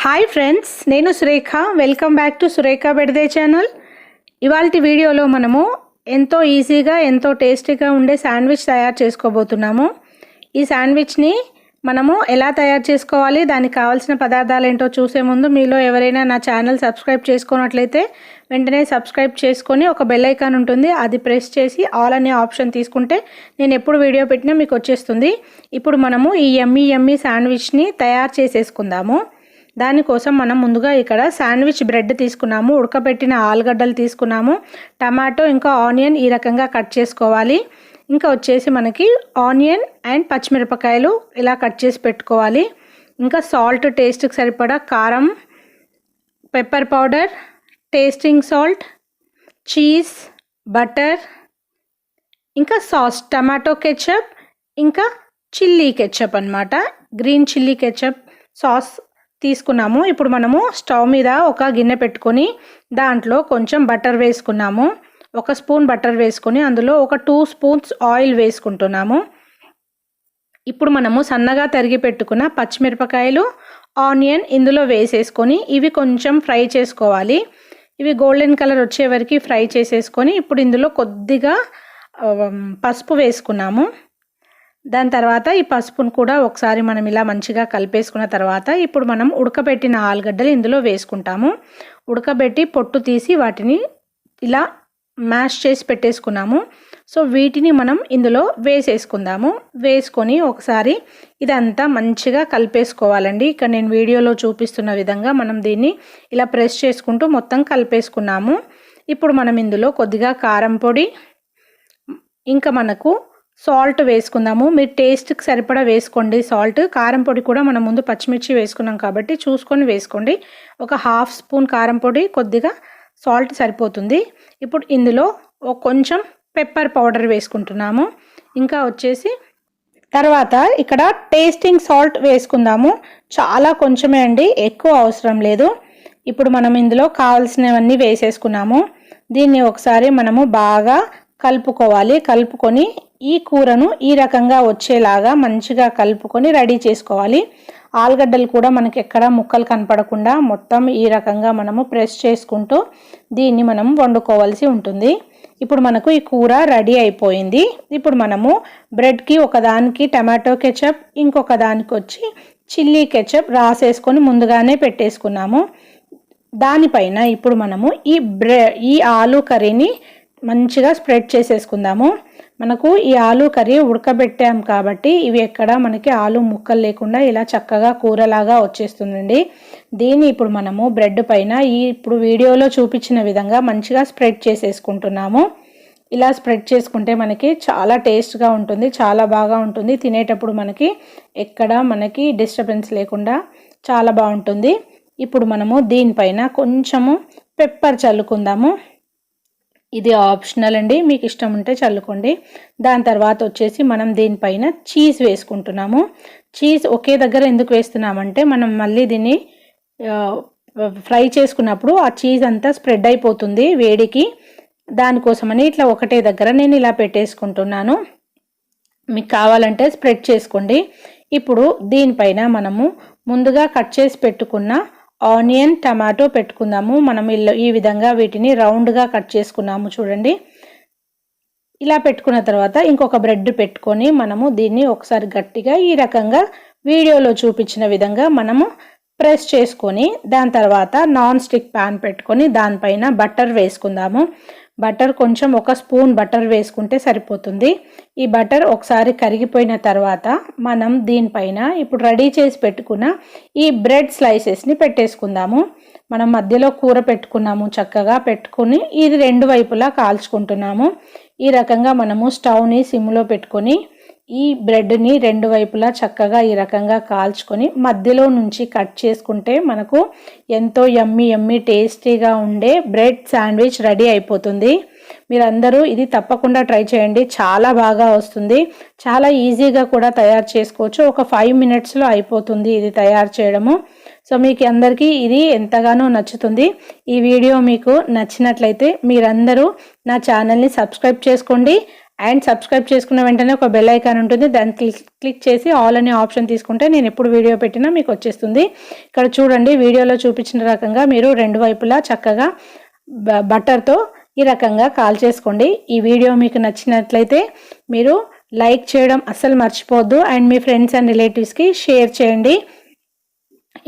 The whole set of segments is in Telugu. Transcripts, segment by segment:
హాయ్ ఫ్రెండ్స్, నేను Surekha. Welcome back to Surekha బెడ్దే ఛానల్. ఇవాల్టి వీడియోలో మనము ఎంతో ఈజీగా ఎంతో టేస్టీగా ఉండే శాండ్విచ్ తయారు చేసుకోబోతున్నాము. ఈ శాండ్విచ్ని మనము ఎలా తయారు చేసుకోవాలి, దానికి కావాల్సిన పదార్థాలు ఏంటో చూసే ముందు మీలో ఎవరైనా నా ఛానల్ సబ్స్క్రైబ్ చేసుకున్నట్లయితే వెంటనే సబ్స్క్రైబ్ చేసుకొని ఒక బెల్ ఐకాన్ ఉంటుంది, అది ప్రెస్ చేసి ఆల్ అనే ఆప్షన్ తీసుకుంటే నేను ఎప్పుడు వీడియో పెట్టినా మీకు వచ్చేస్తుంది. ఇప్పుడు మనము ఈ యమ్మీ శాండ్విచ్ని తయారు చేసేసుకుందాము. దానికోసం మనం ముందుగా ఇక్కడ శాండ్విచ్ బ్రెడ్ తీసుకున్నాము, ఉడకబెట్టిన ఆలుగడ్డలు తీసుకున్నాము, టమాటో ఇంకా ఆనియన్ ఈ రకంగా కట్ చేసుకోవాలి. ఇంకా వచ్చేసి మనకి ఆనియన్ అండ్ పచ్చిమిరపకాయలు ఇలా కట్ చేసి పెట్టుకోవాలి. ఇంకా సాల్ట్, టేస్ట్కి సరిపడా కారం, pepper powder, tasting salt, cheese, butter, ఇంకా సాస్, టమాటో కెచప్, ఇంకా చిల్లీ కెచప్ అన్నమాట, గ్రీన్ చిల్లీ కెచప్ సాస్ తీసుకున్నాము. ఇప్పుడు మనము స్టవ్ మీద ఒక గిన్నె పెట్టుకొని దాంట్లో కొంచెం బటర్ వేసుకున్నాము. ఒక స్పూన్ బటర్ వేసుకొని అందులో ఒక 2 స్పూన్స్ ఆయిల్ వేసుకుంటున్నాము. ఇప్పుడు మనము సన్నగా తరిగి పెట్టుకున్న పచ్చిమిరపకాయలు, ఆనియన్ ఇందులో వేసేసుకొని ఇవి కొంచెం ఫ్రై చేసుకోవాలి. ఇవి గోల్డెన్ కలర్ వచ్చే వరకు ఫ్రై చేసేసుకొని ఇప్పుడు ఇందులో కొద్దిగా పసుపు వేసుకున్నాము. దాని తర్వాత ఈ పసుపును కూడా ఒకసారి మనం ఇలా మంచిగా కలిపేసుకున్న తర్వాత ఇప్పుడు మనం ఉడకబెట్టిన ఆలుగడ్డలు ఇందులో వేసుకుంటాము. ఉడకబెట్టి పొట్టు తీసి వాటిని ఇలా మ్యాష్ చేసి పెట్టేసుకున్నాము. సో వీటిని మనం ఇందులో వేసేసుకుందాము. వేసుకొని ఒకసారి ఇదంతా మంచిగా కలిపేసుకోవాలండి. ఇక్కడ నేను వీడియోలో చూపిస్తున్న విధంగా మనం దీన్ని ఇలా ప్రెస్ చేసుకుంటూ మొత్తం కలిపేసుకున్నాము. ఇప్పుడు మనం ఇందులో కొద్దిగా కారం పొడి, ఇంకా మనకు సాల్ట్ వేసుకుందాము. మీరు టేస్ట్కి సరిపడా వేసుకోండి సాల్ట్. కారం పొడి కూడా మనం ముందు పచ్చిమిర్చి వేసుకున్నాం కాబట్టి చూసుకొని వేసుకోండి. ఒక 1/2 స్పూన్ కారం పొడి, కొద్దిగా సాల్ట్ సరిపోతుంది. ఇప్పుడు ఇందులో కొంచెం పెప్పర్ పౌడర్ వేసుకుంటున్నాము. ఇంకా వచ్చేసి తర్వాత ఇక్కడ టేస్టింగ్ సాల్ట్ వేసుకుందాము. చాలా కొంచెమే అండి, ఎక్కువ అవసరం లేదు. ఇప్పుడు మనం ఇందులో కావాల్సినవన్నీ వేసేసుకున్నాము. దీన్ని ఒకసారి మనము బాగా కలుపుకోవాలి. కలుపుకొని ఈ కూరను ఈ రకంగా వచ్చేలాగా మంచిగా కలుపుకొని రెడీ చేసుకోవాలి. ఆలుగడ్డలు కూడా మనకి ఎక్కడ ముక్కలు కనపడకుండా మొత్తం ఈ రకంగా మనము ప్రెస్ చేసుకుంటూ దీన్ని మనం వండుకోవాల్సి ఉంటుంది. ఇప్పుడు మనకు ఈ కూర రెడీ అయిపోయింది. ఇప్పుడు మనము బ్రెడ్కి ఒకదానికి టమాటో కెచప్, ఇంకొక దానికి వచ్చి చిల్లీ కెచప్ రాసేసుకొని ముందుగానే పెట్టేసుకున్నాము. దానిపైన ఇప్పుడు మనము ఈ ఆలు కర్రీని మంచిగా స్ప్రెడ్ చేసేసుకుందాము. మనకు ఈ ఆలు కర్రీ ఉడకబెట్టాం కాబట్టి ఇవి ఎక్కడ మనకి ఆలు ముక్కలు లేకుండా ఇలా చక్కగా కూరలాగా వచ్చేస్తుందండి. దీన్ని ఇప్పుడు మనము బ్రెడ్ పైన ఇప్పుడు వీడియోలో చూపించిన విధంగా మంచిగా స్ప్రెడ్ చేసేసుకుంటున్నాము. ఇలా స్ప్రెడ్ చేసుకుంటే మనకి చాలా టేస్ట్గా ఉంటుంది, చాలా బాగా ఉంటుంది. తినేటప్పుడు మనకి డిస్టర్బెన్స్ లేకుండా చాలా బాగుంటుంది. ఇప్పుడు మనము దీనిపైన కొంచెము పెప్పర్ చల్లుకుందాము. ఇది ఆప్షనల్ అండి, మీకు ఇష్టం ఉంటే చల్లుకోండి. దాని తర్వాత వచ్చేసి మనం దీనిపైన చీజ్ వేసుకుంటున్నాము. చీజ్ ఒకే దగ్గర ఎందుకు వేస్తున్నామంటే మనం మళ్ళీ దీన్ని ఫ్రై చేసుకున్నప్పుడు ఆ చీజ్ అంతా స్ప్రెడ్ అయిపోతుంది వేడికి. దానికోసమని ఇట్లా ఒకటే దగ్గర నేను ఇలా పెట్టేసుకుంటున్నాను. మీకు కావాలంటే స్ప్రెడ్ చేసుకోండి. ఇప్పుడు దీనిపైన మనము ముందుగా కట్ చేసి పెట్టుకున్న ఆనియన్, టమాటో పెట్టుకుందాము. మనం ఈ విధంగా వీటిని రౌండ్గా కట్ చేసుకున్నాము చూడండి. ఇలా పెట్టుకున్న తర్వాత ఇంకొక బ్రెడ్ పెట్టుకొని మనము దీన్ని ఒకసారి గట్టిగా ఈ రకంగా వీడియోలో చూపించిన విధంగా మనము ప్రెస్ చేసుకొని దాని తర్వాత నాన్ స్టిక్ ప్యాన్ పెట్టుకొని దానిపైన బటర్ వేసుకుందాము. బటర్ కొంచెం 1 స్పూన్ బటర్ వేసుకుంటే సరిపోతుంది. ఈ బటర్ ఒకసారి కరిగిపోయిన తర్వాత మనం దీనిపైన ఇప్పుడు రెడీ చేసి పెట్టుకున్న ఈ బ్రెడ్ స్లైసెస్ని పెట్టేసుకుందాము. మనం మధ్యలో కూర పెట్టుకున్నాము, చక్కగా పెట్టుకొని ఇది 2 వైపులా కాల్చుకుంటున్నాము. ఈ రకంగా మనము స్టవ్ని సిమ్లో పెట్టుకొని ఈ బ్రెడ్ని 2 వైపులా చక్కగా ఈ రకంగా కాల్చుకొని మధ్యలో నుంచి కట్ చేసుకుంటే మనకు ఎంతో యమ్మీ టేస్టీగా ఉండే బ్రెడ్ శాండ్విచ్ రెడీ అయిపోతుంది. మీరందరూ ఇది తప్పకుండా ట్రై చేయండి, చాలా బాగా వస్తుంది. చాలా ఈజీగా కూడా తయారు చేసుకోవచ్చు. ఒక 5 మినిట్స్లో అయిపోతుంది ఇది తయారు చేయడము. సో మీకు అందరికీ ఇది ఎంతగానో నచ్చుతుంది. ఈ వీడియో మీకు నచ్చినట్లయితే మీరందరూ నా ఛానల్ని సబ్స్క్రైబ్ చేసుకోండి అండ్ సబ్స్క్రైబ్ చేసుకున్న వెంటనే ఒక బెల్ ఐకాన్ ఉంటుంది, దాన్ని క్లిక్ చేసి ఆల్ అనే ఆప్షన్ తీసుకుంటే నేను ఎప్పుడు వీడియో పెట్టినా మీకు వచ్చేస్తుంది. ఇక్కడ చూడండి, వీడియోలో చూపించిన రకంగా మీరు రెండు వైపులా చక్కగా బటర్తో ఈ రకంగా కాల్ చేసుకోండి. ఈ వీడియో మీకు నచ్చినట్లయితే మీరు లైక్ చేయడం అస్సలు మర్చిపోవద్దు అండ్ మీ ఫ్రెండ్స్ అండ్ రిలేటివ్స్కి షేర్ చేయండి.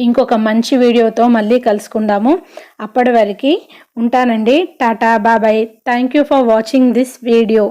ఇంకొక మంచి వీడియోతో మళ్ళీ కలుసుకుందాము. అప్పటి వరకు ఉంటానండి. టాటా బాబాయ్. Thank you for watching this video.